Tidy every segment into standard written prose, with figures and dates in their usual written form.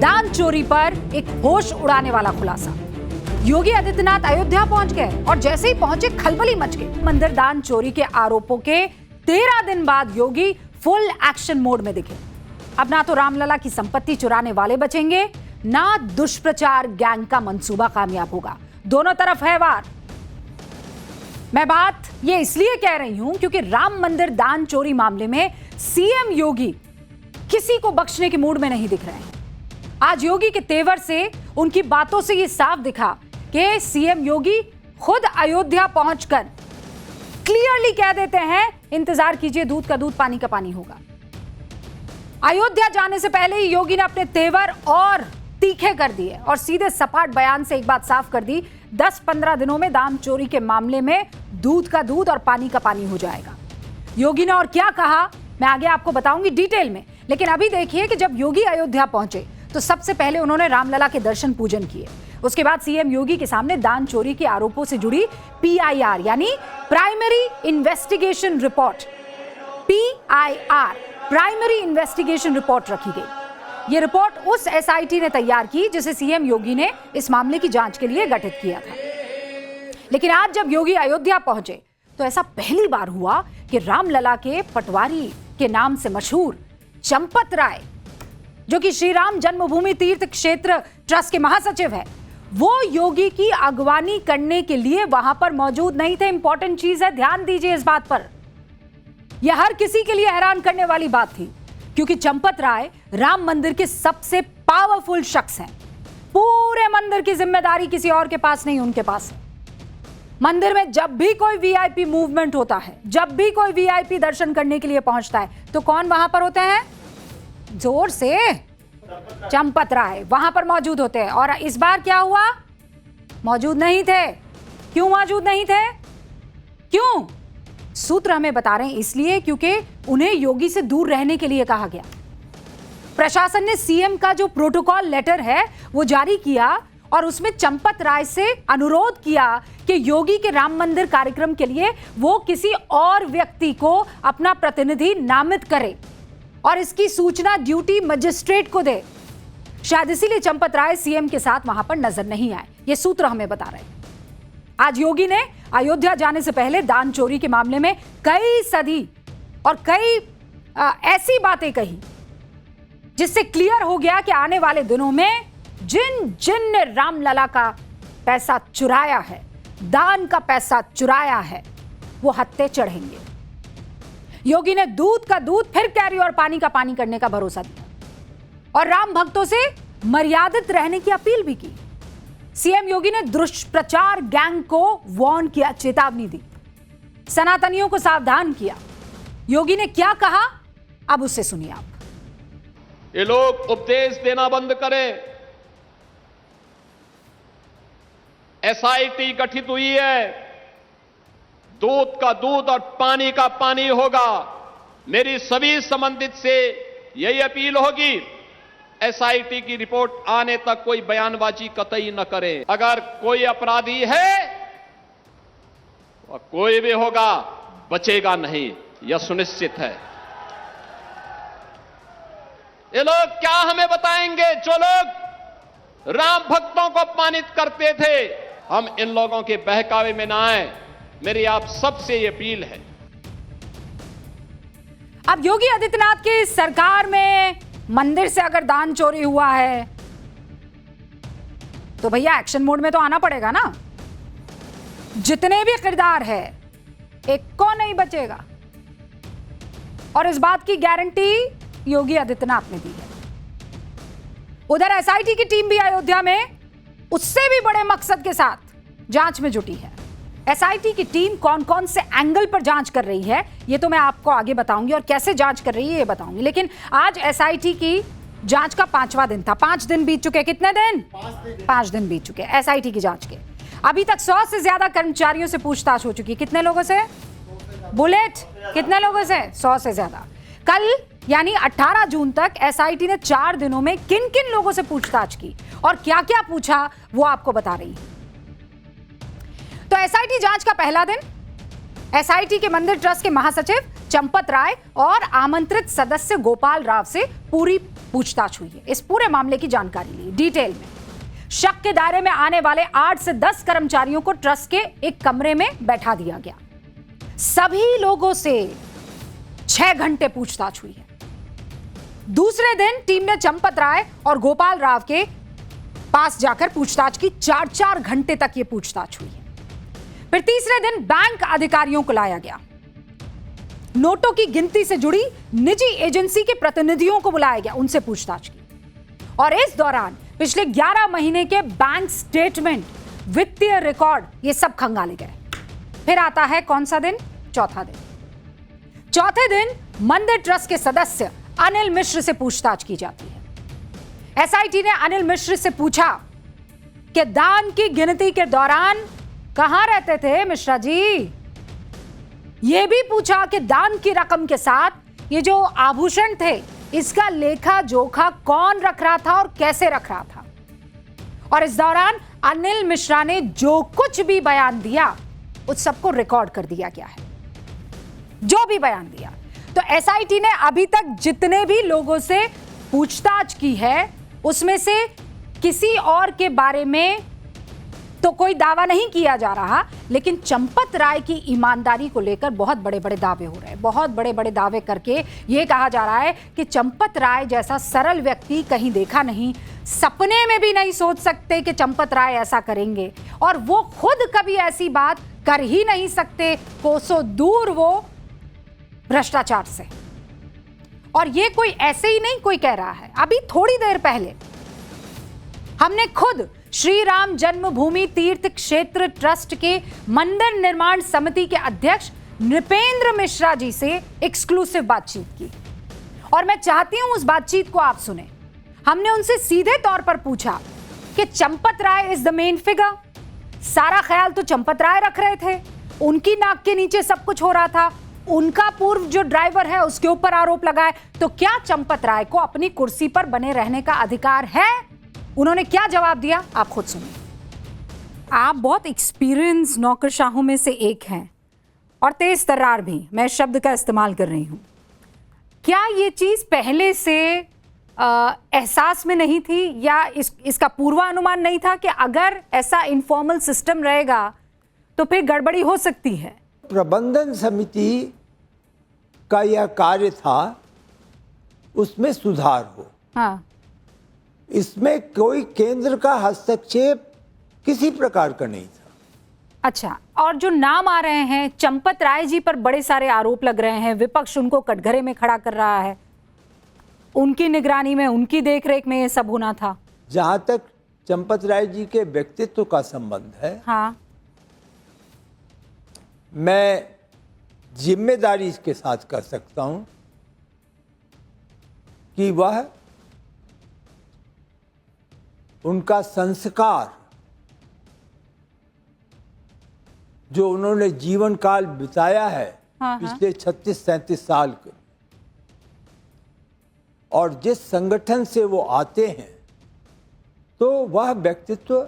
दान चोरी पर एक होश उड़ाने वाला खुलासा। योगी आदित्यनाथ अयोध्या पहुंच गए और जैसे ही पहुंचे खलबली मच गई। मंदिर दान चोरी के आरोपों के 13 दिन बाद योगी फुल एक्शन मोड में दिखे। अब ना तो रामलला की संपत्ति चुराने वाले बचेंगे, ना दुष्प्रचार गैंग का मंसूबा कामयाब होगा। दोनों तरफ है वार। मैं बात ये इसलिए कह रही हूं क्योंकि राम मंदिर दान चोरी मामले में सीएम योगी किसी को बख्शने के मूड में नहीं दिख रहे हैं। आज योगी के तेवर से, उनकी बातों से यह साफ दिखा कि सीएम योगी खुद अयोध्या पहुंचकर क्लियरली कह देते हैं, इंतजार कीजिए, दूध का दूध पानी का पानी होगा। अयोध्या जाने से पहले ही योगी ने अपने तेवर और तीखे कर दिए और सीधे सपाट बयान से एक बात साफ कर दी, 10-15 दिनों में दान चोरी के मामले में दूध का दूध और पानी का पानी हो जाएगा। योगी ने और क्या कहा मैं आगे आपको बताऊंगी डिटेल में, लेकिन अभी देखिए कि जब योगी अयोध्या पहुंचे तो सबसे पहले उन्होंने रामलला के दर्शन पूजन किए। उसके बाद सीएम योगी के सामने दान चोरी के आरोपों से जुड़ी PIR यानी primary investigation report, PIR primary investigation report रखी गई। यह रिपोर्ट उस SIT ने तैयार की जिसे सीएम योगी ने इस मामले की जांच के लिए गठित किया था। लेकिन आज जब योगी अयोध्या पहुंचे तो ऐसा पहली बार हुआ कि रामलला के पटवारी के नाम से मशहूर चंपत राय, जो कि श्री राम जन्मभूमि तीर्थ क्षेत्र ट्रस्ट के महासचिव है, वो योगी की अगवानी करने के लिए वहां पर मौजूद नहीं थे। इंपॉर्टेंट चीज है, ध्यान दीजिए इस बात पर। यह हर किसी के लिए हैरान करने वाली बात थी क्योंकि चंपत राय राम मंदिर के सबसे पावरफुल शख्स हैं। पूरे मंदिर की जिम्मेदारी किसी और के पास नहीं, उनके पास है। मंदिर में जब भी कोई VIP मूवमेंट होता है, जब भी कोई VIP दर्शन करने के लिए पहुंचता है, तो कौन वहां पर होते हैं? जोर से चंपत राय वहां पर मौजूद होते हैं। और इस बार क्या हुआ? मौजूद नहीं थे। क्यों मौजूद नहीं थे? क्यों? सूत्र हमें बता रहे हैं इसलिए क्योंकि उन्हें योगी से दूर रहने के लिए कहा गया। प्रशासन ने सीएम का जो प्रोटोकॉल लेटर है वो जारी किया और उसमें चंपत राय से अनुरोध किया कि योगी के राम मंदिर कार्यक्रम के लिए वो किसी और व्यक्ति को अपना प्रतिनिधि नामित करे और इसकी सूचना ड्यूटी मजिस्ट्रेट को दे। शायद इसीलिए चंपत राय सीएम के साथ वहां पर नजर नहीं आए, ये सूत्र हमें बता रहे हैं। आज योगी ने अयोध्या जाने से पहले दान चोरी के मामले में कई सदी और कई ऐसी बातें कही जिससे क्लियर हो गया कि आने वाले दिनों में जिन जिन ने रामलला का पैसा चुराया है, दान का पैसा चुराया है, वो हत्थे चढ़ेंगे। योगी ने दूध का दूध फिर कैरी और पानी का पानी करने का भरोसा दिया और राम भक्तों से मर्यादित रहने की अपील भी की। सीएम योगी ने दुष्प्रचार गैंग को वार्न किया, चेतावनी दी, सनातनियों को सावधान किया। योगी ने क्या कहा अब उससे सुनिए आप। ये लोग उपदेश देना बंद करें। SIT गठित हुई है, दूध का दूध और पानी का पानी होगा। मेरी सभी संबंधित से यही अपील होगी, SIT की रिपोर्ट आने तक कोई बयानबाजी कतई न करें। अगर कोई अपराधी है वह कोई भी होगा, बचेगा नहीं, यह सुनिश्चित है। ये लोग क्या हमें बताएंगे जो लोग राम भक्तों को अपमानित करते थे? हम इन लोगों के बहकावे में ना आए, मेरी आप सबसे ये अपील है। अब योगी आदित्यनाथ की सरकार में मंदिर से अगर दान चोरी हुआ है तो भैया एक्शन मोड में तो आना पड़ेगा ना। जितने भी किरदार है एक को नहीं बचेगा और इस बात की गारंटी योगी आदित्यनाथ ने दी है। उधर SIT की टीम भी अयोध्या में उससे भी बड़े मकसद के साथ जांच में जुटी है। SIT की टीम कौन कौन से एंगल पर जांच कर रही है ये तो मैं आपको आगे बताऊंगी और कैसे जांच कर रही है ये बताऊंगी। लेकिन आज SIT की जांच का 5वां दिन था। 5 दिन बीत चुके। कितने दिन? 5 दिन बीत चुके SIT की जांच के। अभी तक 100 से ज्यादा कर्मचारियों से पूछताछ हो चुकी है। कितने लोगों से? बुलेट कितने लोगों से? 100 से ज्यादा। कल यानी 18 जून तक SIT ने 4 दिनों में किन किन लोगों से पूछताछ की और क्या क्या पूछा वो आपको बता रही है। तो SIT जांच का पहला दिन SIT के मंदिर ट्रस्ट के महासचिव चंपत राय और आमंत्रित सदस्य गोपाल राव से पूरी पूछताछ हुई है। इस पूरे मामले की जानकारी ली डिटेल में। शक के दायरे में आने वाले 8 से 10 कर्मचारियों को ट्रस्ट के एक कमरे में बैठा दिया गया। सभी लोगों से 6 घंटे पूछताछ हुई है। दूसरे दिन टीम ने चंपत राय और गोपाल राव के पास जाकर पूछताछ की। 4-4 घंटे तक यह पूछताछ हुई है। फिर तीसरे दिन बैंक अधिकारियों को लाया गया। नोटों की गिनती से जुड़ी निजी एजेंसी के प्रतिनिधियों को बुलाया गया, उनसे पूछताछ की। और इस दौरान पिछले 11 महीने के बैंक स्टेटमेंट, वित्तीय रिकॉर्ड, ये सब खंगाले गए। फिर आता है कौन सा दिन? चौथा दिन। चौथे दिन मंदिर ट्रस्ट के सदस्य अनिल मिश्र से पूछताछ की जाती है। एसआईटी ने अनिल मिश्र से पूछा कि दान की गिनती के दौरान कहां रहते थे मिश्रा जी। यह भी पूछा कि दान की रकम के साथ ये जो आभूषण थे, इसका लेखा जोखा कौन रख रहा था और कैसे रख रहा था। और इस दौरान अनिल मिश्रा ने जो कुछ भी बयान दिया उस सबको रिकॉर्ड कर दिया गया है, जो भी बयान दिया। तो एसआईटी ने अभी तक जितने भी लोगों से पूछताछ की है उसमें से किसी और के बारे में तो कोई दावा नहीं किया जा रहा, लेकिन चंपत राय की ईमानदारी को लेकर बहुत बड़े बड़े दावे हो रहे हैं। बहुत बड़े बड़े दावे करके यह कहा जा रहा है कि चंपत राय जैसा सरल व्यक्ति कहीं देखा नहीं, सपने में भी नहीं सोच सकते कि चंपत राय ऐसा करेंगे, और वो खुद कभी ऐसी बात कर ही नहीं सकते, कोसों दूर वो भ्रष्टाचार से। और ये कोई ऐसे ही नहीं कोई कह रहा है। अभी थोड़ी देर पहले हमने खुद श्री राम जन्मभूमि तीर्थ क्षेत्र ट्रस्ट के मंदिर निर्माण समिति के अध्यक्ष नृपेंद्र मिश्रा जी से एक्सक्लूसिव बातचीत की, और मैं चाहती हूं उस बातचीत को आप सुने। हमने उनसे सीधे तौर पर पूछा कि Champat Rai is the main figure, सारा ख्याल तो चंपत राय रख रहे थे, उनकी नाक के नीचे सब कुछ हो रहा था, उनका पूर्व जो ड्राइवर है उसके ऊपर आरोप लगाए, तो क्या चंपत राय को अपनी कुर्सी पर बने रहने का अधिकार है? उन्होंने क्या जवाब दिया आप खुद सुनिए। आप बहुत एक्सपीरियंस नौकरशाहों में से एक हैं और तेज तर्रार भी, मैं शब्द का इस्तेमाल कर रही हूं। क्या ये चीज पहले से एहसास में नहीं थी, या इसका पूर्वानुमान नहीं था कि अगर ऐसा इनफॉर्मल सिस्टम रहेगा तो फिर गड़बड़ी हो सकती है? प्रबंधन समिति का यह कार्य था उसमें सुधार हो। हाँ, इसमें कोई केंद्र का हस्तक्षेप किसी प्रकार का नहीं था। अच्छा, और जो नाम आ रहे हैं, चंपत राय जी पर बड़े सारे आरोप लग रहे हैं, विपक्ष उनको कटघरे में खड़ा कर रहा है, उनकी निगरानी में, उनकी देखरेख में ये सब होना था। जहां तक चंपत राय जी के व्यक्तित्व का संबंध है, हाँ, मैं जिम्मेदारी के साथ कर सकता हूं कि वह उनका संस्कार जो उन्होंने जीवन काल बिताया है, हाँ, पिछले 36-37 साल के, और जिस संगठन से वो आते हैं, तो वह व्यक्तित्व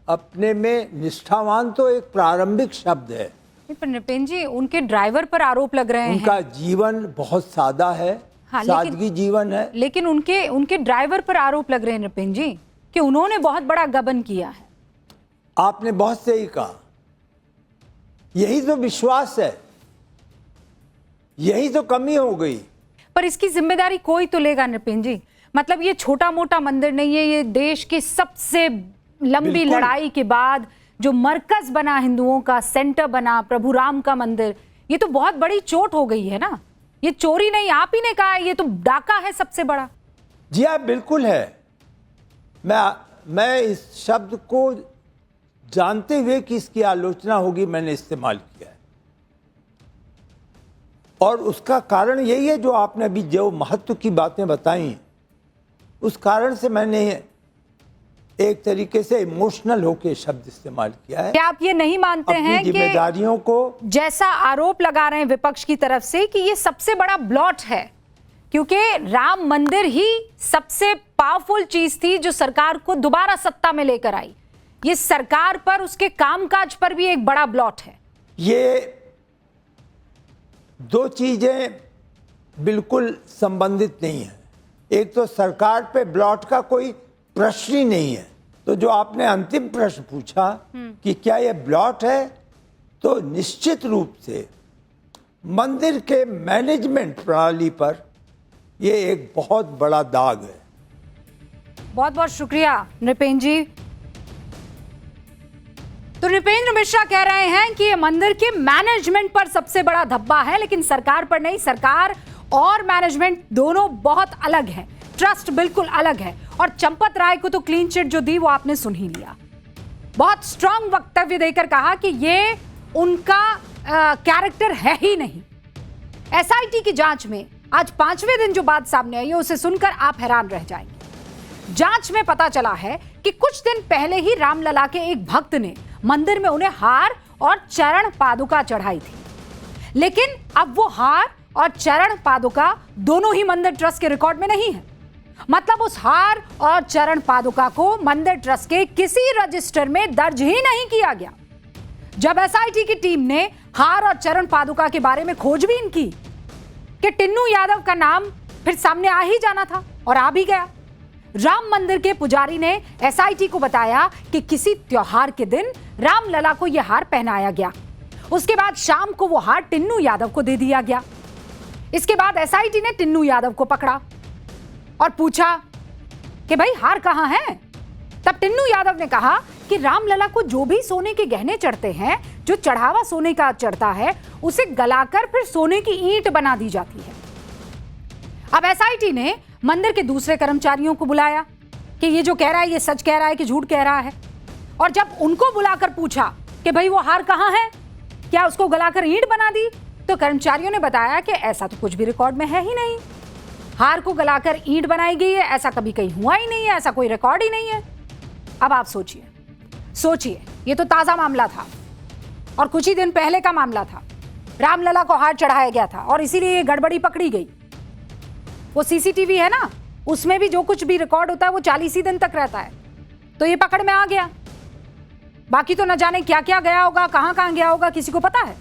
अपने में निष्ठावान तो एक प्रारंभिक शब्द है। पर नृपेंद्र जी, उनके ड्राइवर पर आरोप लग रहे हैं। उनका जीवन बहुत सादा है, हाँ, सादगी जीवन है। लेकिन उनके ड्राइवर पर आरोप लग रहे हैं नृपेंद्र जी कि उन्होंने बहुत बड़ा गबन किया है। आपने बहुत सही कहा, यही तो विश्वास है, यही तो कमी हो गई। पर इसकी जिम्मेदारी कोई तो लेगा नृपेंद्र जी। मतलब ये छोटा मोटा मंदिर नहीं है, ये देश की सबसे लंबी लड़ाई के बाद जो मरकज बना, हिंदुओं का सेंटर बना, प्रभु राम का मंदिर, ये तो बहुत बड़ी चोट हो गई है ना। ये चोरी नहीं, आप ही ने कहा है, ये तो डाका है सबसे बड़ा। जी हाँ, बिल्कुल है। मैं इस शब्द को जानते हुए कि इसकी आलोचना होगी मैंने इस्तेमाल किया है, और उसका कारण यही है जो आपने अभी जो महत्व की बातें बताई, उस कारण से मैंने एक तरीके से इमोशनल होकर शब्द इस्तेमाल किया है। क्या आप ये नहीं मानते हैं कि जिम्मेदारियों को, जैसा आरोप लगा रहे हैं विपक्ष की तरफ से, कि ये सबसे बड़ा ब्लॉट है, क्योंकि राम मंदिर ही सबसे पावरफुल चीज थी जो सरकार को दोबारा सत्ता में लेकर आई, ये सरकार पर, उसके कामकाज पर भी एक बड़ा ब्लॉट है? ये दो चीजें बिल्कुल संबंधित नहीं है। एक तो सरकार पे ब्लॉट का कोई प्रश्न ही नहीं है। तो जो आपने अंतिम प्रश्न पूछा कि क्या ये ब्लॉट है, तो निश्चित रूप से मंदिर के मैनेजमेंट प्रणाली पर ये एक बहुत बड़ा दाग है। बहुत बहुत शुक्रिया नृपेंद्र जी। तो नृपेंद्र मिश्रा कह रहे हैं कि ये मंदिर के मैनेजमेंट पर सबसे बड़ा धब्बा है, लेकिन सरकार पर नहीं। सरकार और मैनेजमेंट दोनों बहुत अलग है, ट्रस्ट बिल्कुल अलग है। और चंपत राय को तो क्लीन चिट जो दी वो आपने सुन ही लिया। बहुत स्ट्रांग वक्तव्य देकर कहा कि ये उनका कैरेक्टर है ही नहीं। एसआईटी की जांच में आज 5वें दिन जो बात सामने आई है उसे सुनकर आप हैरान रह जाएंगे। जांच में पता चला है कि कुछ दिन पहले ही रामलला के एक भक्त ने मंदिर में उन्हें हार और चरण पादुका चढ़ाई थी, लेकिन अब वो हार और चरण पादुका दोनों ही मंदिर ट्रस्ट के रिकॉर्ड में नहीं है। मतलब उस हार और चरण पादुका को मंदिर ट्रस्ट के किसी रजिस्टर में दर्ज ही नहीं किया गया। जब एसआईटी की टीम ने हार और चरण पादुका के बारे में खोजबीन की कि टिन्नू यादव का नाम फिर सामने आ ही जाना था और आ भी गया। राम मंदिर के पुजारी ने एसआईटी को बताया कि किसी त्योहार के दिन रामलला को यह हार पहनाया गया। उसके बाद शाम को वो हार टिन्नू यादव को दे दिया गया। इसके बाद एसआईटी ने टिन्नू यादव को पकड़ा और पूछा कि भाई हार कहां है। तब टिन्नू यादव ने कहा कि रामलला को जो भी सोने के गहने चढ़ते हैं, जो चढ़ावा सोने का चढ़ता है, उसे गलाकर फिर सोने की ईंट बना दी जाती है। अब एसआईटी ने मंदिर के दूसरे कर्मचारियों को बुलाया कि ये जो कह रहा है ये सच कह रहा है कि झूठ कह रहा है। और जब उनको बुलाकर पूछा कि भाई वो हार कहां है, क्या उसको गलाकर ईंट बना दी, तो कर्मचारियों ने बताया कि ऐसा तो कुछ भी रिकॉर्ड में है ही नहीं। हार को गलाकर ईंट बनाई गई है ऐसा कभी कहीं हुआ ही नहीं है, ऐसा कोई रिकॉर्ड ही नहीं है। अब आप सोचिए, ये तो ताजा मामला था और कुछ ही दिन पहले का मामला था। रामलला को हार चढ़ाया गया था और इसीलिए ये गड़बड़ी पकड़ी गई। वो सीसीटीवी है ना, उसमें भी जो कुछ भी रिकॉर्ड होता है वो 40 ही दिन तक रहता है, तो ये पकड़ में आ गया। बाकी तो न जाने क्या क्या गया होगा, कहां कहां गया होगा, किसी को पता है।